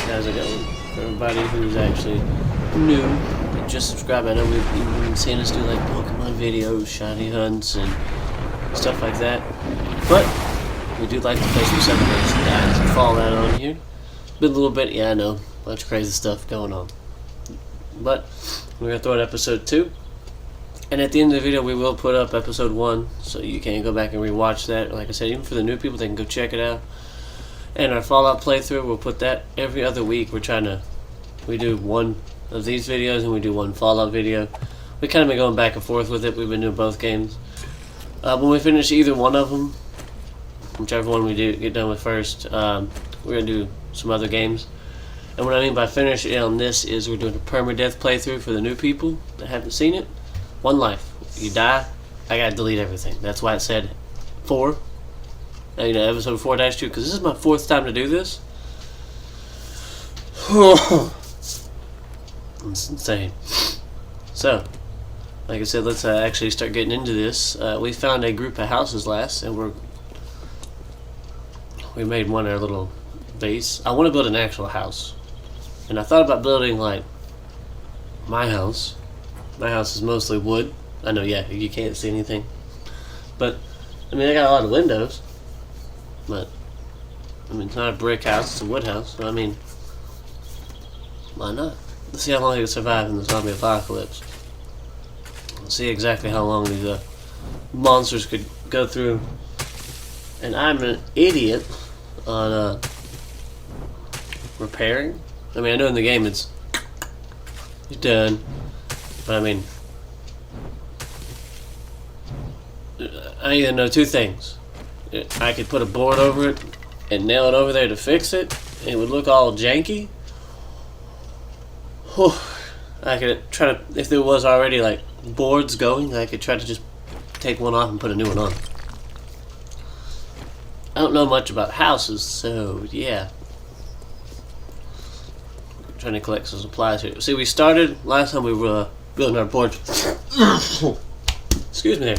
How's it going? For everybody who's actually new, just subscribe. I know we've been seeing us do like Pokemon videos, shiny hunts, and stuff like that. But we do like to play some Seven Days to Die and some Fallout on here. Been a little bit, yeah, I know, bunch of crazy stuff going on. But we're gonna throw out episode 2. And at the end of the video, we will put up episode 1, so you can go back and rewatch that. Like I said, even for the new people, they can go check it out. And our Fallout playthrough, we'll put that every other week. We do one of these videos and we do one Fallout video. We kind of been going back and forth with it. We've been doing both games. When we finish either one of them, whichever one we do get done with first, we're going to do some other games. And what I mean by finish on this is we're doing a permadeath playthrough for the new people that haven't seen it. One life. You die, I gotta delete everything. That's why it said 4. Episode 4-2, because this is my 4th time to do this. It's insane. So, like I said, let's actually start getting into this. We found a group of houses last, and we made one our little base. I want to build an actual house, and I thought about building like my house. My house is mostly wood. I know, yeah, you can't see anything, but I mean, I got a lot of windows. But I mean, it's not a brick house; it's a wood house. So I mean, why not? Let's see how long it can survive in the zombie apocalypse. Let's see exactly how long these monsters could go through. And I'm an idiot on repairing. I mean, I know in the game it's done, but I mean, I either know two things. I could put a board over it and nail it over there to fix it, and it would look all janky. I could try to, if there was already like boards going, I could try to just take one off and put a new one on. I don't know much about houses, so yeah. I'm trying to collect some supplies here. See, we started last time we were building our board. Excuse me there.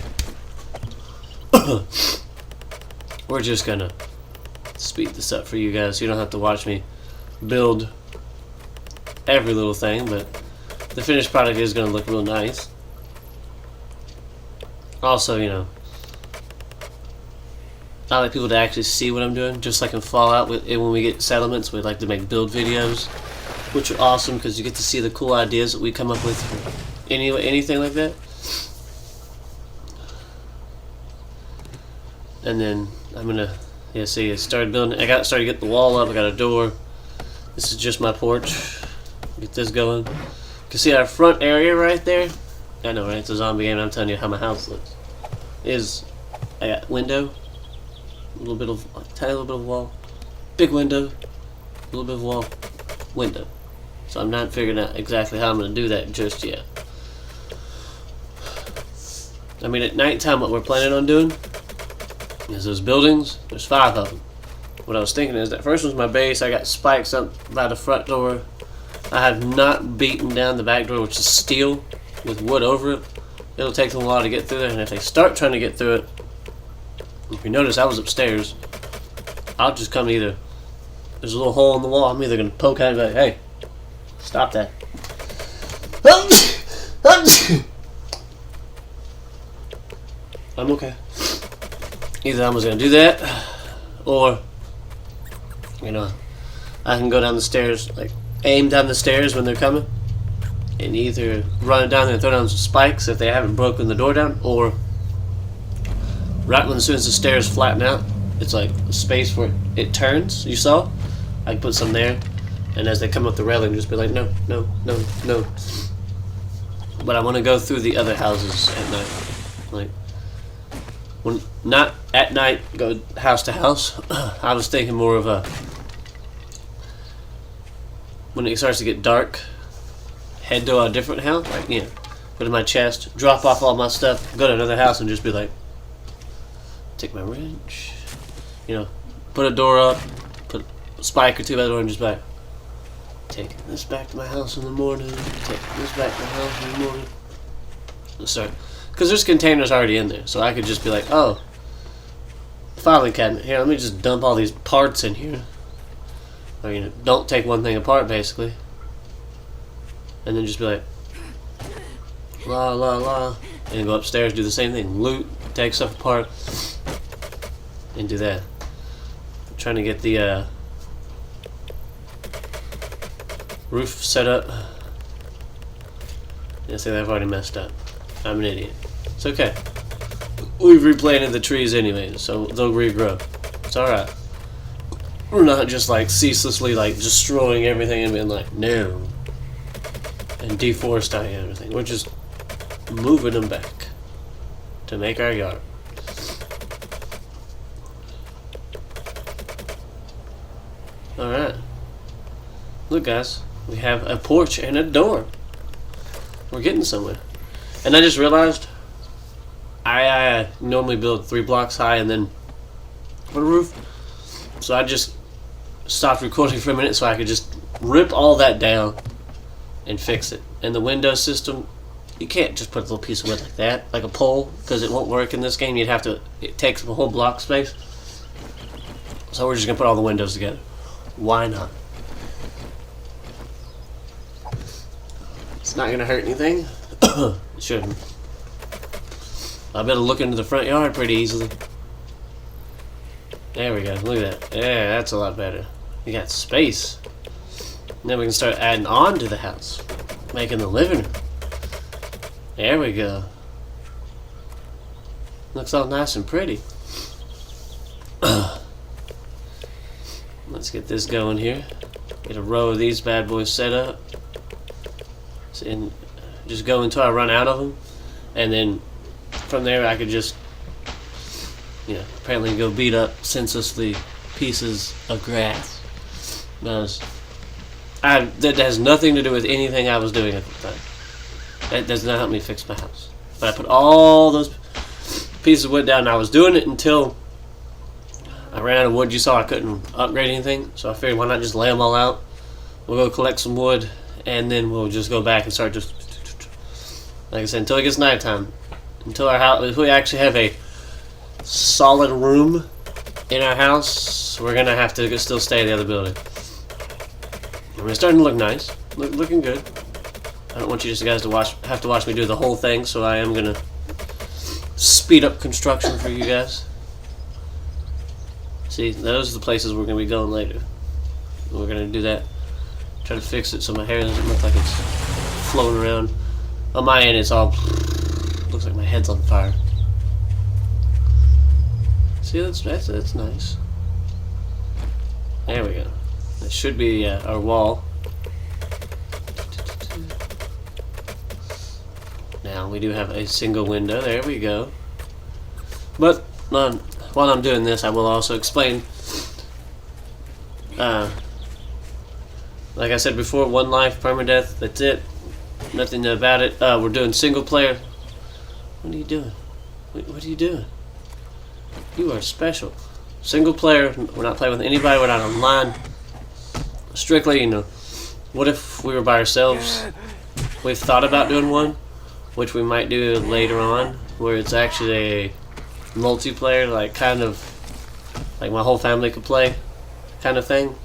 We're just gonna speed this up for you guys so you don't have to watch me build every little thing, but the finished product is gonna look real nice. Also, you know, I like people to actually see what I'm doing, just like in Fallout. When we get settlements, we like to make build videos, which are awesome because you get to see the cool ideas that we come up with for anything like that. And then I'm gonna, see, I started building. Started getting the wall up. I got a door. This is just my porch. Get this going. You can see our front area right there. I know, right? It's a zombie game. I'm telling you how my house looks. I got window, a little bit of tiny little bit of wall, big window, a little bit of wall, window. So I'm not figuring out exactly how I'm gonna do that just yet. I mean, at nighttime, what we're planning on doing is those buildings. There's 5 of them. What I was thinking is that first one's my base. I got spikes up by the front door. I have not beaten down the back door, which is steel with wood over it. It'll take them a while to get through there, and if they start trying to get through it, if you notice, I was upstairs. I'll just come either. There's a little hole in the wall. I'm either gonna poke at it and be like, hey, stop that. I'm okay. Either I was gonna do that, or you know, I can go down the stairs, like aim down the stairs when they're coming, and either run it down there and throw down some spikes if they haven't broken the door down, or right when as soon as the stairs flatten out, it's like a space where it turns. You saw? I can put some there, and as they come up the railing, just be like, no, no, no, no. But I want to go through the other houses at night, like. When not at night, go house to house. I was thinking more of when it starts to get dark, head to a different house. Like, go to my chest, drop off all my stuff, go to another house, and just be like, take my wrench, put a door up, put a spike or two by the door, and just be like, taking this back to my house in the morning, taking this back to my house in the morning. Sorry. Because there's containers already in there, so I could just be like, oh, filing cabinet. Here, let me just dump all these parts in here. Or, don't take one thing apart, basically. And then just be like, la la la. And go upstairs, do the same thing. Loot, take stuff apart, and do that. I'm trying to get the roof set up. Yeah, see, I've already messed up. I'm an idiot. It's okay. We've replanted the trees anyway, so they'll regrow. It's alright. We're not just like ceaselessly like destroying everything and being like, no. And deforesting everything. We're just moving them back to make our yard. Alright. Look, guys. We have a porch and a door. We're getting somewhere. And I just realized I normally build 3 blocks high and then put a roof. So I just stopped recording for a minute so I could just rip all that down and fix it. And the window system, you can't just put a little piece of wood like that, like a pole, because it won't work in this game. You'd have to, it takes a whole block space. So we're just going to put all the windows together. Why not? It's not going to hurt anything. It shouldn't. I better look into the front yard pretty easily. There we go. Look at that. Yeah, that's a lot better. We got space. And then we can start adding on to the house. Making the living room. There we go. Looks all nice and pretty. Let's get this going here. Get a row of these bad boys set up. And just go until I run out of them. And then from there I could just, apparently go beat up senselessly pieces of grass. That has nothing to do with anything I was doing at the time. That does not help me fix my house. But I put all those pieces of wood down and I was doing it until I ran out of wood. You saw I couldn't upgrade anything. So I figured, why not just lay them all out? We'll go collect some wood and then we'll just go back and start just, like I said, until it gets nighttime. Until our house, if we actually have a solid room in our house, we're gonna have to still stay in the other building. And it's starting to look nice, looking good. I don't want you guys to have to watch me do the whole thing, so I am gonna speed up construction for you guys. See, those are the places we're gonna be going later. We're gonna do that. Try to fix it so my hair doesn't look like it's floating around. On my end, it's all looks like my head's on fire. See, that's nice. There we go. That should be our wall. Now we do have a single window. There we go. But while I'm doing this, I will also explain. Like I said before, one life, permadeath. That's it. Nothing about it. We're doing single player. What are you doing? What are you doing? You are special. Single player. We're not playing with anybody. We're not online. Strictly, what if we were by ourselves? We've thought about doing one, which we might do later on, where it's actually a multiplayer, like kind of like my whole family could play, kind of thing.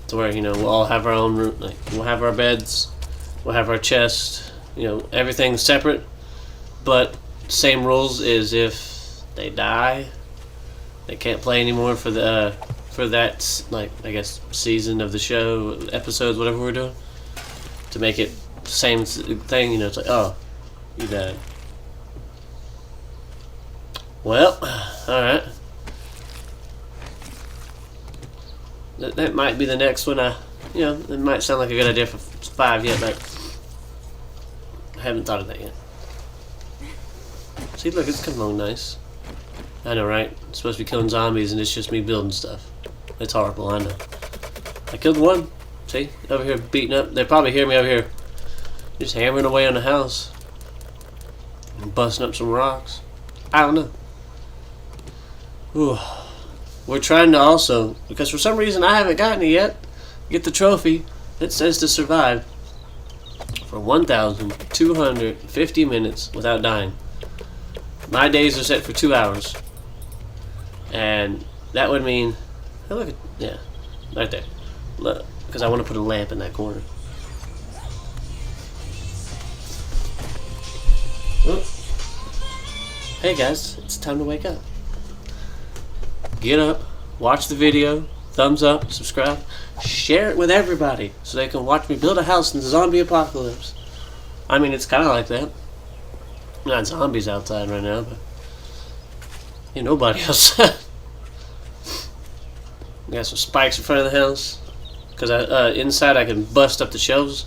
To where we'll all have our own room. Like we'll have our beds, we'll have our chest. Everything's separate, but same rules is if they die, they can't play anymore for that, like, I guess, season of the show, episodes, whatever we're doing, to make it same thing. It's like, oh, you died. Well, all right. That might be the next one. It might sound like a good idea for 5 yet, but I haven't thought of that yet. See, look, it's coming along nice. I know, right? It's supposed to be killing zombies, and it's just me building stuff. It's horrible, I know. I killed one. See? Over here beating up. They probably hear me over here just hammering away on the house. And busting up some rocks. I don't know. Ooh. We're trying to also, because for some reason I haven't gotten it yet, get the trophy that says to survive for 1,250 minutes without dying. My days are set for 2 hours. And that would mean, oh, look at, yeah, right there. Because I want to put a lamp in that corner. Oh. Hey guys, it's time to wake up. Get up, watch the video, thumbs up, subscribe, share it with everybody so they can watch me build a house in the zombie apocalypse. I mean, it's kind of like that. Not zombies outside right now, but ain't nobody outside. Got some spikes in front of the house because inside I can bust up the shelves.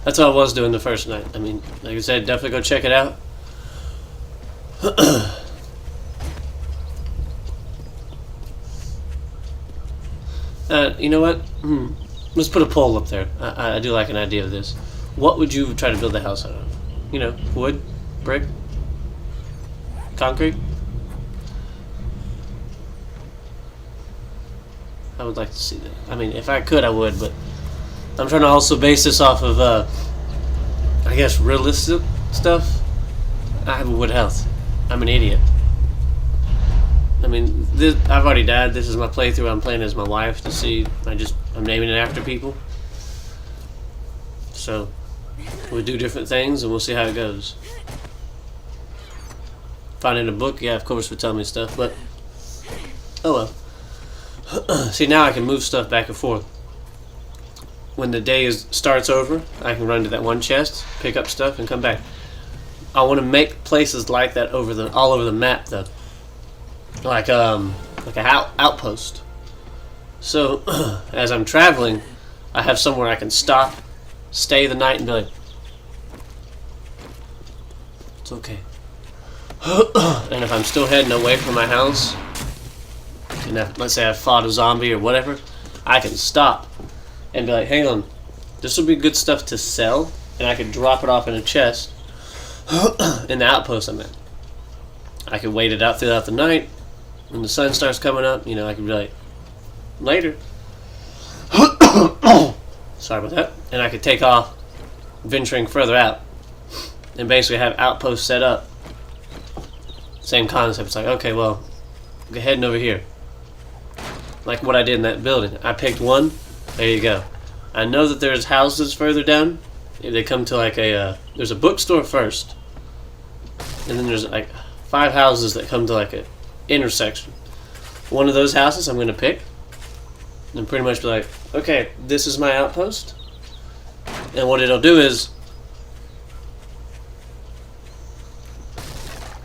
That's what I was doing the first night. I mean, like I said, definitely go check it out. You know what? Let's put a poll up there. I do like an idea of this. What would you try to build a house out of? You know, wood, brick, concrete? I would like to see that. I mean, if I could, I would, but I'm trying to also base this off of, I guess, realistic stuff. I have a wood house. I'm an idiot. I mean, I've already died. This is my playthrough. I'm playing as my wife to see. I'm naming it after people. So, we'll do different things and we'll see how it goes. Finding a book, yeah, of course, would tell me stuff, but oh well. See, now I can move stuff back and forth. When the day starts over, I can run to that one chest, pick up stuff, and come back. I want to make places like that all over the map, though. Like a outpost. So, as I'm traveling, I have somewhere I can stop, stay the night, and be like, it's okay. And if I'm still heading away from my house, and let's say I fought a zombie or whatever, I can stop and be like, hang on, this will be good stuff to sell, and I can drop it off in a chest in the outpost I'm at. I can wait it out throughout the night. When the sun starts coming up, you know, I can be like, later. Sorry about that. And I could take off, venturing further out, and basically have outposts set up. Same concept. It's like, okay, well, go heading over here. Like what I did in that building. I picked one. There you go. I know that there's houses further down. If they come to like there's a bookstore first, and then there's like 5 houses that come to like a intersection. One of those houses I'm going to pick, and pretty much be like, okay, this is my outpost. And what it'll do is,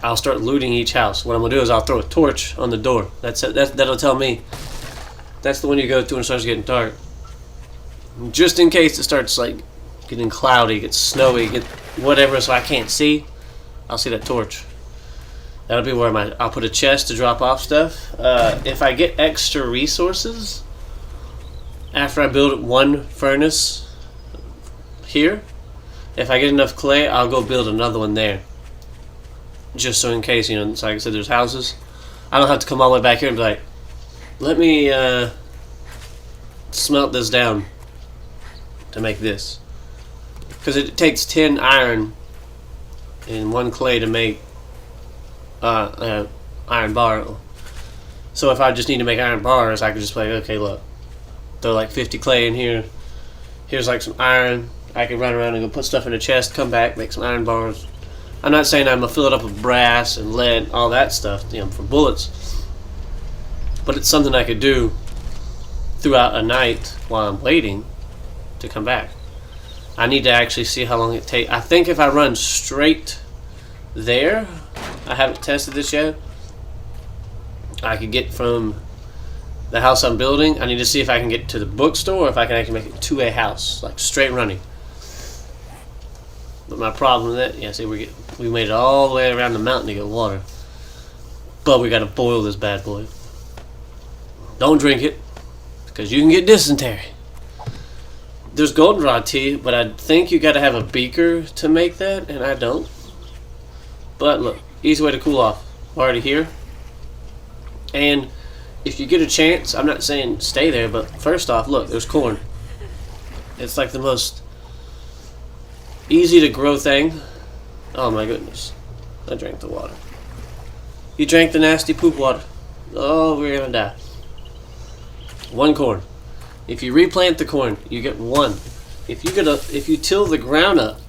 I'll start looting each house. What I'm going to do is I'll throw a torch on the door. That'll tell me that's the one you go to when it starts getting dark. Just in case it starts like getting cloudy, gets snowy, get whatever, so I can't see, I'll see that torch. That'll be where I'll put a chest to drop off stuff. If I get extra resources after I build one furnace here, if I get enough clay, I'll go build another one there. Just so in case, you know, so like I said, there's houses. I don't have to come all the way back here and be like, let me smelt this down to make this. Because it takes 10 iron and 1 clay to make iron bar. So if I just need to make iron bars, I could just play, okay, look, throw like 50 clay in here. Here's like some iron. I can run around and go put stuff in a chest, come back, make some iron bars. I'm not saying I'm going to fill it up with brass and lead, all that stuff, you know, for bullets. But it's something I could do throughout a night while I'm waiting to come back. I need to actually see how long it takes. I think if I run straight there, I haven't tested this yet, I could get from the house I'm building. I need to see if I can get to the bookstore or if I can actually make it to a house, like straight running. But my problem with that, yeah, see, we made it all the way around the mountain to get water. But we gotta boil this bad boy. Don't drink it, because you can get dysentery. There's goldenrod tea, but I think you gotta have a beaker to make that, and I don't. But look, easy way to cool off. We're already here. And if you get a chance, I'm not saying stay there, but first off, look, there's corn. It's like the most easy to grow thing. Oh my goodness. I drank the water. You drank the nasty poop water. Oh, we're gonna die. 1 corn. If you replant the corn, you get 1. If you till the ground up,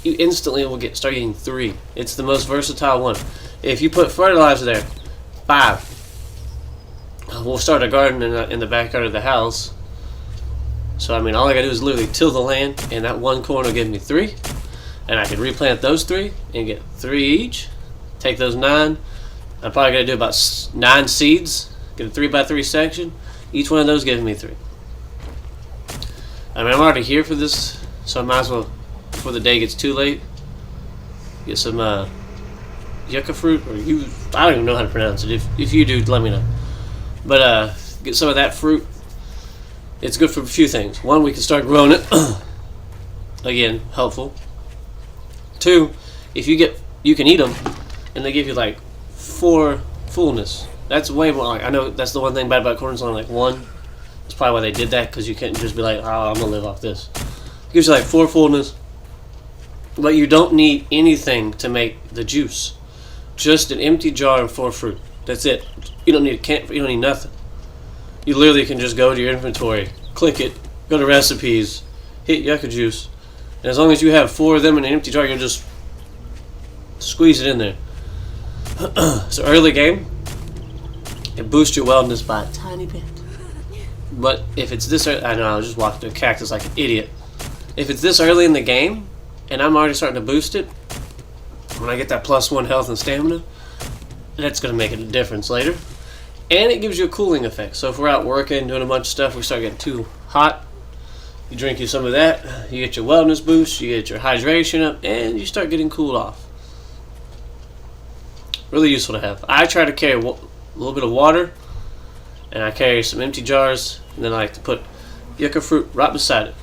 you instantly will start getting 3. It's the most versatile one. If you put fertilizer there, 5. We'll start a garden in the backyard of the house. So I mean, all I gotta do is literally till the land, and that 1 corn will give me 3. And I could replant those 3 and get 3 each. Take those 9. I'm probably gonna do about 9 seeds. Get a 3x3 section. Each one of those giving me 3. I mean, I'm already here for this, so I might as well, before the day gets too late, get some yucca fruit, or I don't even know how to pronounce it. If you do, let me know. But get some of that fruit. It's good for a few things. 1, we can start growing it. Again, helpful. 2, if you can eat them, and they give you like 4 fullness. That's way more. Like, I know that's the one thing bad about corn. It's only like 1. That's probably why they did that, because you can't just be like, oh, I'm gonna live off this. It gives you like 4 fullness, but you don't need anything to make the juice. Just an empty jar and 4 fruit. That's it. You don't need a can. You don't need nothing. You literally can just go to your inventory, click it, go to recipes, hit yucca juice, and as long as you have 4 of them in an empty jar, you'll just squeeze it in there. So early game, it boosts your wellness by a tiny bit. But if it's this early, I know I was just walking through a cactus like an idiot. If it's this early in the game, and I'm already starting to boost it, when I get that +1 health and stamina, that's going to make a difference later. And it gives you a cooling effect. So if we're out working, doing a bunch of stuff, we start getting too hot, you drink you some of that, you get your wellness boost, you get your hydration up, and you start getting cooled off. Really useful to have. I try to carry a little bit of water, and I carry some empty jars, and then I like to put yucca fruit right beside it.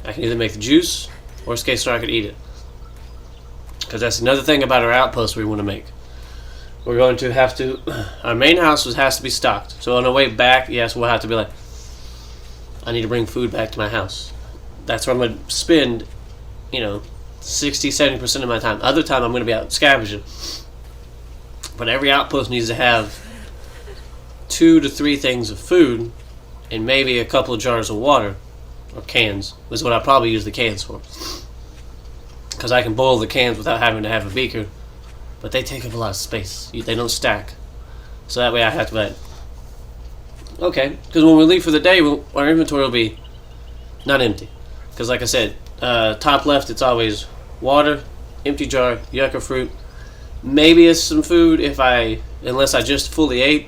I can either make the juice, worst case scenario I could eat it. Because that's another thing about our outpost we want to make. We're going to have to, our main house has to be stocked. So on the way back, yes, we'll have to be like, I need to bring food back to my house. That's where I'm going to spend, 60-70% of my time. Other time I'm going to be out scavenging. But every outpost needs to have 2 to 3 things of food and maybe a couple of jars of water, or cans, is what I probably use the cans for. Because I can boil the cans without having to have a beaker, but they take up a lot of space. They don't stack. So that way I have to be like, okay, because when we leave for the day, our inventory will be not empty. Because like I said, top left, it's always water, empty jar, yucca fruit. Maybe it's some food unless I just fully ate,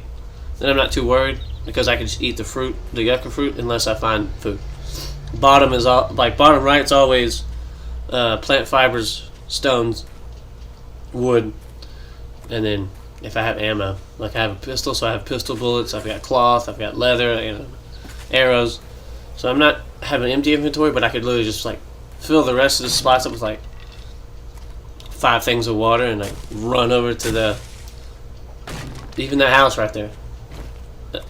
then I'm not too worried, because I can just eat the yucca fruit, unless I find food. Bottom right, it's always plant fibers, stones, wood, and then if I have ammo, like I have a pistol, so I have pistol bullets, I've got cloth, I've got leather, arrows. So I'm not having an empty inventory, but I could literally just like fill the rest of the spots up with like 5 things of water and like run over to even that house right there.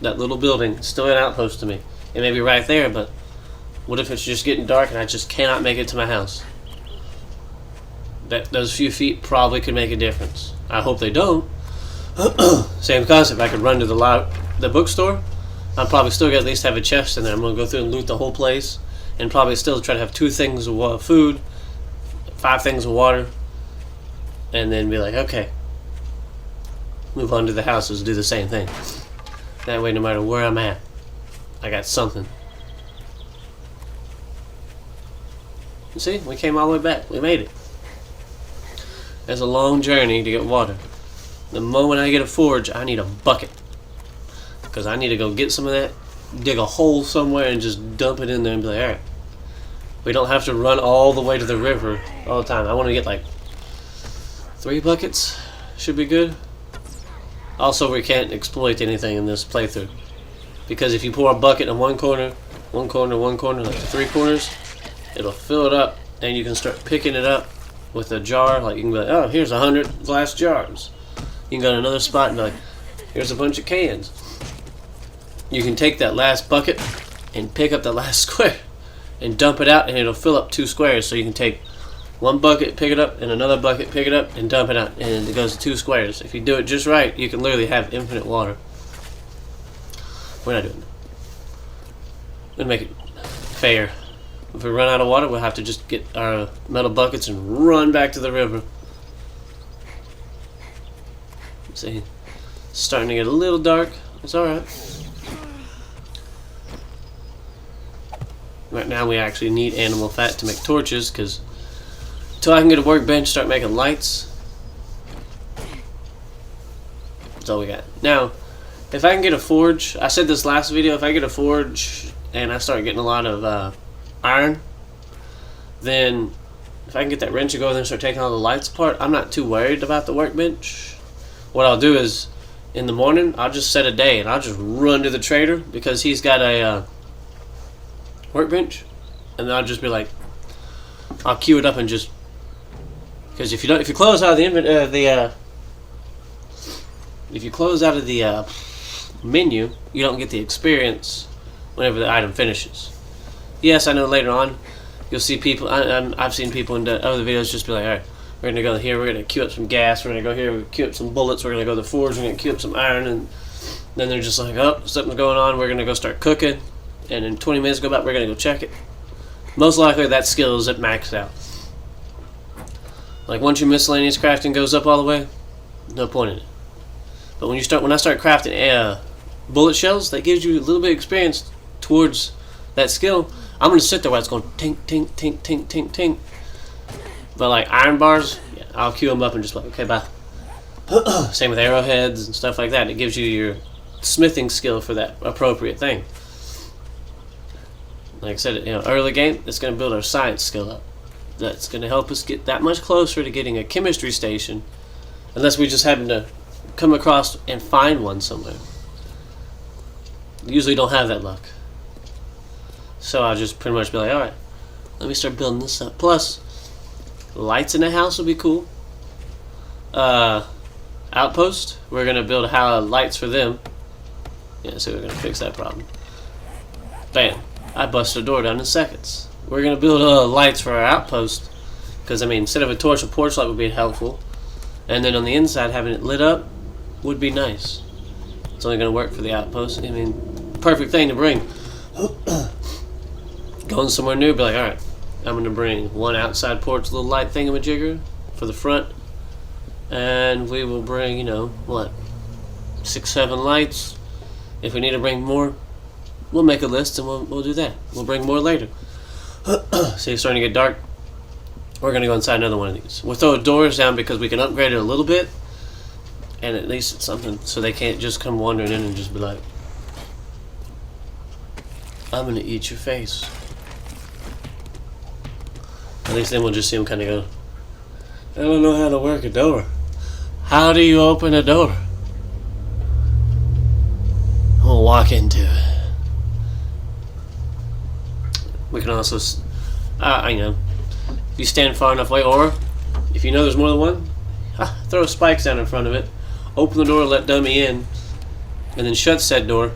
That little building, still an outpost to me. It may be right there, but what if it's just getting dark and I just cannot make it to my house? Those few feet probably could make a difference. I hope they don't. Same concept. I could run to the bookstore. I'm probably still going to at least have a chest in there. I'm going to go through and loot the whole place, and probably still try to have 2 things of food, 5 things of water, and then be like, okay, move on to the houses, do the same thing. That way, no matter where I'm at, I got something. You see, we came all the way back. We made it. It's a long journey to get water. The moment I get a forge, I need a bucket. Because I need to go get some of that, dig a hole somewhere, and just dump it in there and be like, alright. We don't have to run all the way to the river all the time. I want to get like 3 buckets. Should be good. Also, we can't exploit anything in this playthrough. Because if you pour a bucket in one corner, like 3 corners, it'll fill it up, and you can start picking it up with a jar. Like you can be like, oh, here's 100 glass jars. You can go to another spot and be like, here's a bunch of cans. You can take that last bucket and pick up the last square and dump it out, and it'll fill up 2 squares. So you can take 1 bucket, pick it up, and another bucket, pick it up, and dump it out, and it goes to 2 squares. If you do it just right, you can literally have infinite water. We're not doing and make it fair. If we run out of water, we'll have to just get our metal buckets and run back to the river. See, it's starting to get a little dark. It's alright. Right now we actually need animal fat to make torches, because until I can get a workbench, start making lights. That's all we got. Now, if I can get a forge, I said this last video, if I get a forge and I start getting a lot of iron, then if I can get that wrench to go in there and start taking all the lights apart, I'm not too worried about the workbench. What I'll do is, in the morning, I'll just set a day and I'll just run to the trader, because he's got a workbench, and then I'll just be like, I'll queue it up and just, because if you close out of if you close out of the menu, you don't get the experience whenever the item finishes. Yes, I know later on you'll see people. I've seen people in other videos just be like, all right, we're gonna go here, we're gonna queue up some gas, we're gonna go here, we queue up some bullets, we're gonna go to the forge, we're gonna queue up some iron, and then they're just like, oh, something's going on, we're gonna go start cooking, and in 20 minutes go back, we're gonna go check it. Most likely that skill is at maxed out. Like once your miscellaneous crafting goes up all the way, no point in it. But when I start crafting bullet shells, that gives you a little bit of experience towards that skill. I'm gonna sit there while it's going tink tink tink tink tink tink. But like iron bars, yeah, I'll queue them up and just like, okay, bye. Same with arrowheads and stuff like that. It gives you your smithing skill for that appropriate thing. Like I said, early game, it's going to build our science skill up. That's going to help us get that much closer to getting a chemistry station, unless we just happen to come across and find one somewhere. Usually don't have that luck. So I'll just pretty much be like, alright, let me start building this up. Plus, lights in the house will be cool. Outpost, we're going to build lights for them. Yeah, so we're going to fix that problem. Bam. I busted a door down in seconds. We're going to build lights for our outpost, because, I mean, instead of a torch, a porch light would be helpful. And then on the inside, having it lit up would be nice. It's only going to work for the outpost. I mean, perfect thing to bring. Going somewhere new, be like, alright, I'm going to bring one outside porch little light thingamajigger for the front. And we will bring, 6, 7 lights. If we need to bring more, we'll make a list and we'll do that. We'll bring more later. See, it's starting to get dark. We're going to go inside another one of these. We'll throw doors down because we can upgrade it a little bit. And at least it's something so they can't just come wandering in and just be like, I'm going to eat your face. At least then we'll just see them kind of go, I don't know how to work a door. How do you open a door? We'll walk into it. We can also, if you stand far enough away, or if you know there's more than one, throw spikes down in front of it, open the door, let dummy in, and then shut said door,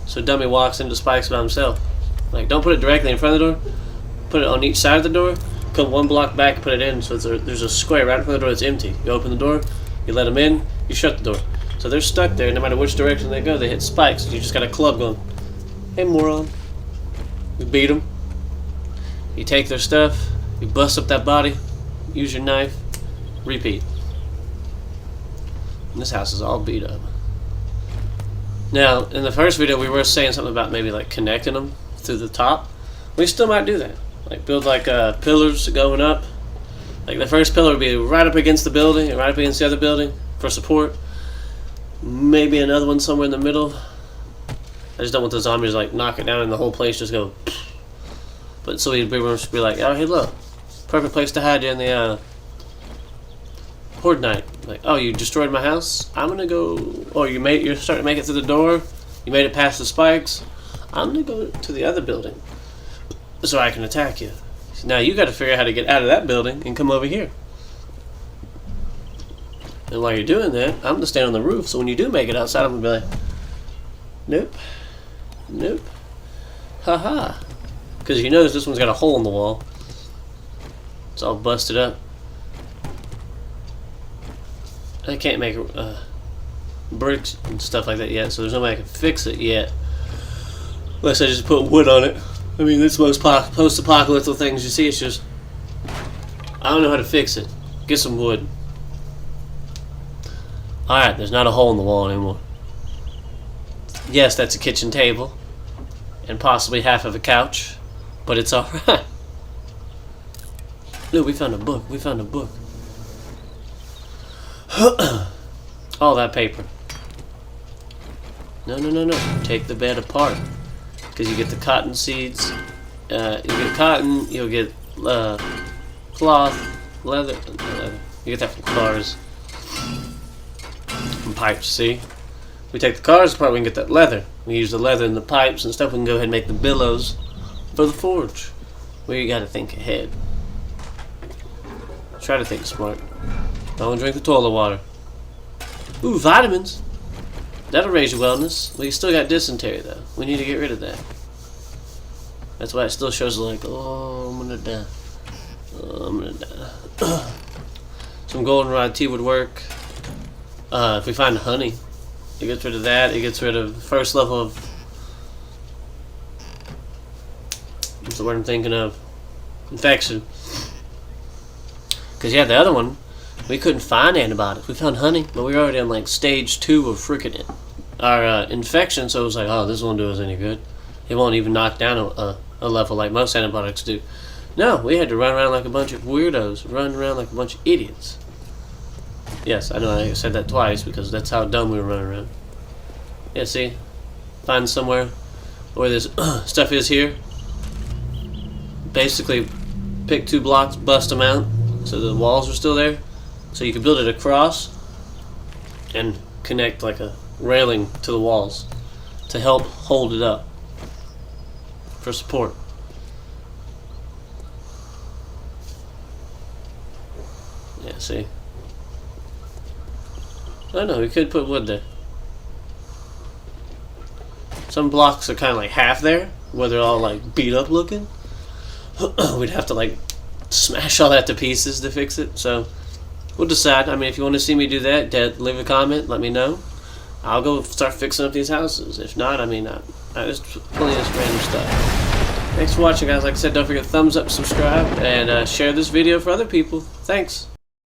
so dummy walks into spikes by himself. Like, don't put it directly in front of the door, put it on each side of the door, come one block back, put it in, so there's a square right in front of the door that's empty. You open the door, you let them in, you shut the door. So they're stuck there, no matter which direction they go, they hit spikes. You just got a club going, hey moron. You beat them. You take their stuff, you bust up that body, use your knife, repeat. And this house is all beat up. Now, in the first video we were saying something about maybe like connecting them through the top. We still might do that. Like build like pillars going up. Like the first pillar would be right up against the building and right up against the other building for support. Maybe another one somewhere in the middle. I just don't want the zombies like knock it down and the whole place just go. But so we'd be like, oh hey look, perfect place to hide in the horde night. Like, oh, you destroyed my house? I'm gonna go. Oh, you're starting to make it through the door. You made it past the spikes. I'm gonna go to the other building so I can attack you. Now you got to figure out how to get out of that building and come over here. And while you're doing that, I'm gonna stand on the roof. So when you do make it outside, I'm gonna be like, nope, nope, haha. Because you notice this one's got a hole in the wall. It's all busted up. I can't make bricks and stuff like that yet, so there's no way I can fix it yet. Unless I just put wood on it. I mean, that's most post-apocalyptic things you see. It's just, I don't know how to fix it. Get some wood. Alright, there's not a hole in the wall anymore. Yes, that's a kitchen table. And possibly half of a couch. But it's alright. Look, we found a book. We found a book. All that paper. No, no, no, no. Take the bed apart. Because you get the cotton seeds. You get cotton. You'll get cloth, leather. You get that from cars. From pipes, see? We take the cars apart, we can get that leather. We use the leather in the pipes and stuff. We can go ahead and make the billows for the forge. We gotta think ahead. Try to think smart. Don't drink the toilet water. Ooh, vitamins. That'll raise your wellness. We still got dysentery though. We need to get rid of that. That's why it still shows like, oh, I'm gonna die. Oh, I'm gonna die. Some goldenrod tea would work. If we find honey, it gets rid of that. It gets rid of the first level of, what's the word I'm thinking of? Infection. Because yeah, the other one, we couldn't find antibiotics. We found honey, but we were already on like stage 2 of freaking it. Our infection, so it was like, oh, this won't do us any good. It won't even knock down a level like most antibiotics do. No, we had to run around like a bunch of weirdos, run around like a bunch of idiots. Yes, I know I said that twice because that's how dumb we were running around. Yeah, see? Find somewhere where this stuff is here. Basically, pick 2 blocks, bust them out so the walls are still there. So you can build it across and connect like a railing to the walls to help hold it up for support. Yeah, see? I know, we could put wood there. Some blocks are kind of like half there, where they're all like beat up looking. We'd have to like smash all that to pieces to fix it, so we'll decide. I mean, if you want to see me do that, leave a comment, let me know. I'll go start fixing up these houses. If not, I mean, there's plenty of this random stuff. Thanks for watching, guys. Like I said, don't forget thumbs up, subscribe, and share this video for other people. Thanks.